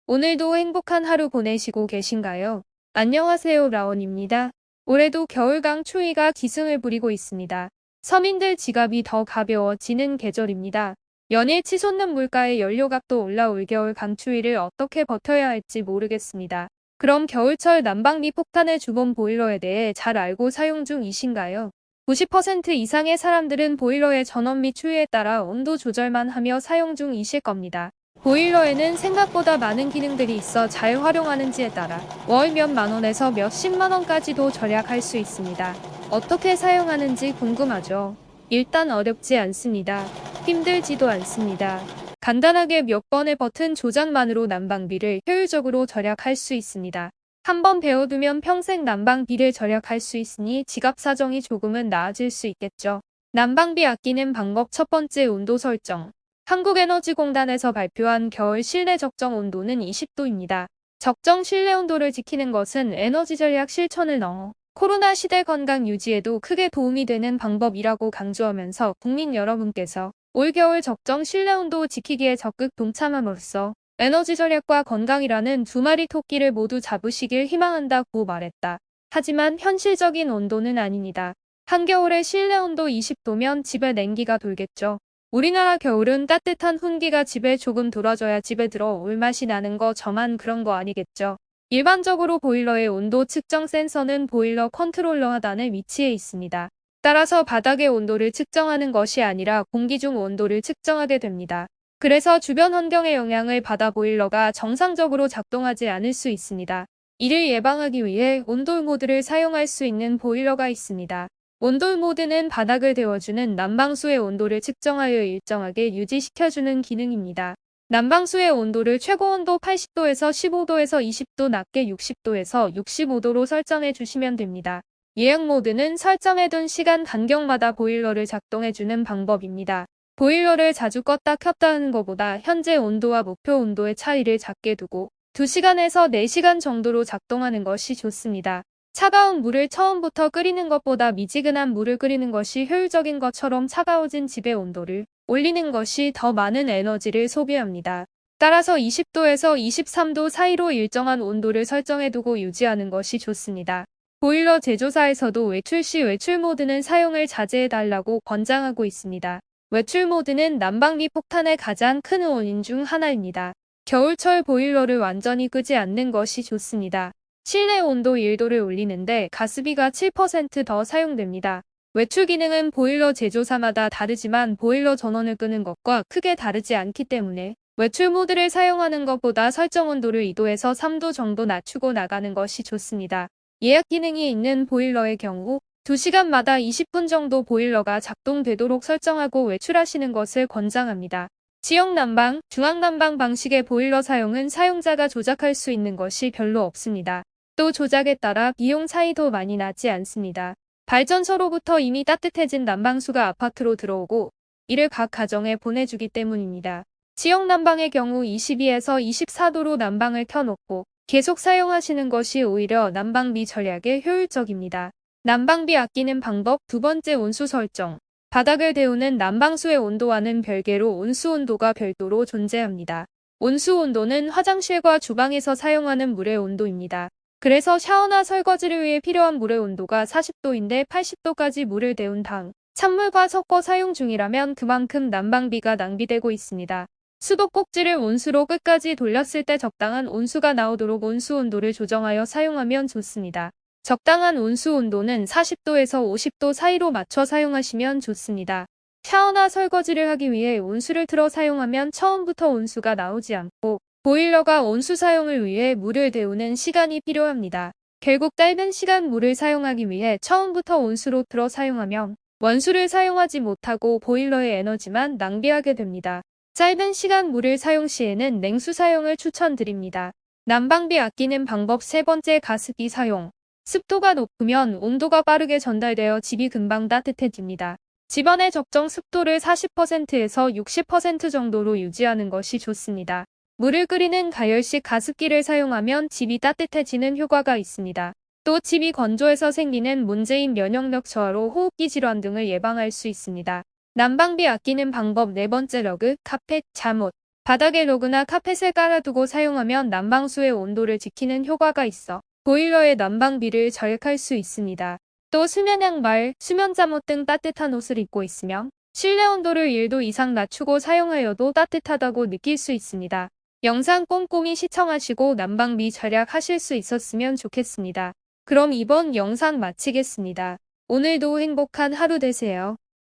오늘도 행복한 하루 보내시고 계신가요? 안녕하세요, 라온입니다. 올해도 겨울강 추위가 기승을 부리고 있습니다. 서민들 지갑이 더 가벼워지는 계절입니다. 연일 치솟는 물가의 연료값도 올라올 겨울 강추위를 어떻게 버텨야 할지 모르겠습니다. 그럼 겨울철 난방비 폭탄의 주범 보일러에 대해 잘 알고 사용 중이신가요? 90% 이상의 사람들은 보일러의 전원 및 추위에 따라 온도 조절만 하며 사용 중이실 겁니다. 보일러에는 생각보다 많은 기능들이 있어 잘 활용하는지에 따라 월 몇만 원에서 몇십만 원까지도 절약할 수 있습니다. 어떻게 사용하는지 궁금하죠? 일단 어렵지 않습니다. 힘들지도 않습니다. 간단하게 몇 번의 버튼 조작만으로 난방비를 효율적으로 절약할 수 있습니다. 한번 배워두면 평생 난방비를 절약할 수 있으니 지갑 사정이 조금은 나아질 수 있겠죠. 난방비 아끼는 방법 첫 번째, 온도 설정. 한국에너지공단에서 발표한 겨울 실내 적정 온도는 20도입니다. 적정 실내 온도를 지키는 것은 에너지 절약 실천을 넘어 코로나 시대 건강 유지에도 크게 도움이 되는 방법이라고 강조하면서 국민 여러분께서 올겨울 적정 실내 온도 지키기에 적극 동참함으로써 에너지 절약과 건강이라는 두 마리 토끼를 모두 잡으시길 희망한다고 말했다. 하지만 현실적인 온도는 아닙니다. 한겨울에 실내 온도 20도면 집에 냉기가 돌겠죠. 우리나라 겨울은 따뜻한 훈기가 집에 조금 돌아줘야 집에 들어올 맛이 나는 거, 저만 그런 거 아니겠죠. 일반적으로 보일러의 온도 측정 센서는 보일러 컨트롤러 하단에 위치해 있습니다. 따라서 바닥의 온도를 측정하는 것이 아니라 공기 중 온도를 측정하게 됩니다. 그래서 주변 환경의 영향을 받아 보일러가 정상적으로 작동하지 않을 수 있습니다. 이를 예방하기 위해 온돌 모드를 사용할 수 있는 보일러가 있습니다. 온돌 모드는 바닥을 데워주는 난방수의 온도를 측정하여 일정하게 유지시켜주는 기능입니다. 난방수의 온도를 최고 온도 80도에서 15도에서 20도, 낮게 60도에서 65도로 설정해 주시면 됩니다. 예약 모드는 설정해둔 시간 간격마다 보일러를 작동해주는 방법입니다. 보일러를 자주 껐다 켰다 하는 것보다 현재 온도와 목표 온도의 차이를 작게 두고 2시간에서 4시간 정도로 작동하는 것이 좋습니다. 차가운 물을 처음부터 끓이는 것보다 미지근한 물을 끓이는 것이 효율적인 것처럼 차가워진 집의 온도를 올리는 것이 더 많은 에너지를 소비합니다. 따라서 20도에서 23도 사이로 일정한 온도를 설정해두고 유지하는 것이 좋습니다. 보일러 제조사에서도 외출 시 외출 모드는 사용을 자제해달라고 권장하고 있습니다. 외출 모드는 난방비 폭탄의 가장 큰 원인 중 하나입니다. 겨울철 보일러를 완전히 끄지 않는 것이 좋습니다. 실내 온도 1도를 올리는데 가스비가 7% 더 사용됩니다. 외출 기능은 보일러 제조사마다 다르지만 보일러 전원을 끄는 것과 크게 다르지 않기 때문에 외출 모드를 사용하는 것보다 설정 온도를 2도에서 3도 정도 낮추고 나가는 것이 좋습니다. 예약 기능이 있는 보일러의 경우 2시간마다 20분 정도 보일러가 작동되도록 설정하고 외출하시는 것을 권장합니다. 지역 난방, 중앙 난방 방식의 보일러 사용은 사용자가 조작할 수 있는 것이 별로 없습니다. 또 조작에 따라 비용 차이도 많이 나지 않습니다. 발전소로부터 이미 따뜻해진 난방수가 아파트로 들어오고 이를 각 가정에 보내주기 때문입니다. 지역 난방의 경우 22에서 24도로 난방을 켜놓고 계속 사용하시는 것이 오히려 난방비 절약에 효율적입니다. 난방비 아끼는 방법 두 번째, 온수 설정. 바닥을 데우는 난방수의 온도와는 별개로 온수 온도가 별도로 존재합니다. 온수 온도는 화장실과 주방에서 사용하는 물의 온도입니다. 그래서 샤워나 설거지를 위해 필요한 물의 온도가 40도인데 80도까지 물을 데운 다음 찬물과 섞어 사용 중이라면 그만큼 난방비가 낭비되고 있습니다. 수도꼭지를 온수로 끝까지 돌렸을 때 적당한 온수가 나오도록 온수 온도를 조정하여 사용하면 좋습니다. 적당한 온수 온도는 40도에서 50도 사이로 맞춰 사용하시면 좋습니다. 샤워나 설거지를 하기 위해 온수를 틀어 사용하면 처음부터 온수가 나오지 않고 보일러가 온수 사용을 위해 물을 데우는 시간이 필요합니다. 결국 짧은 시간 물을 사용하기 위해 처음부터 온수로 틀어 사용하면 원수를 사용하지 못하고 보일러의 에너지만 낭비하게 됩니다. 짧은 시간 물을 사용 시에는 냉수 사용을 추천드립니다. 난방비 아끼는 방법 세 번째, 가습기 사용. 습도가 높으면 온도가 빠르게 전달되어 집이 금방 따뜻해집니다. 집안의 적정 습도를 40%에서 60% 정도로 유지하는 것이 좋습니다. 물을 끓이는 가열식 가습기를 사용하면 집이 따뜻해지는 효과가 있습니다. 또 집이 건조해서 생기는 문제인 면역력 저하로 호흡기 질환 등을 예방할 수 있습니다. 난방비 아끼는 방법 네 번째, 러그, 카펫, 잠옷. 바닥에 러그나 카펫을 깔아두고 사용하면 난방수의 온도를 지키는 효과가 있어 보일러의 난방비를 절약할 수 있습니다. 또 수면 양말, 수면 잠옷 등 따뜻한 옷을 입고 있으면 실내 온도를 1도 이상 낮추고 사용하여도 따뜻하다고 느낄 수 있습니다. 영상 꼼꼼히 시청하시고 난방비 절약하실 수 있었으면 좋겠습니다. 그럼 이번 영상 마치겠습니다. 오늘도 행복한 하루 되세요.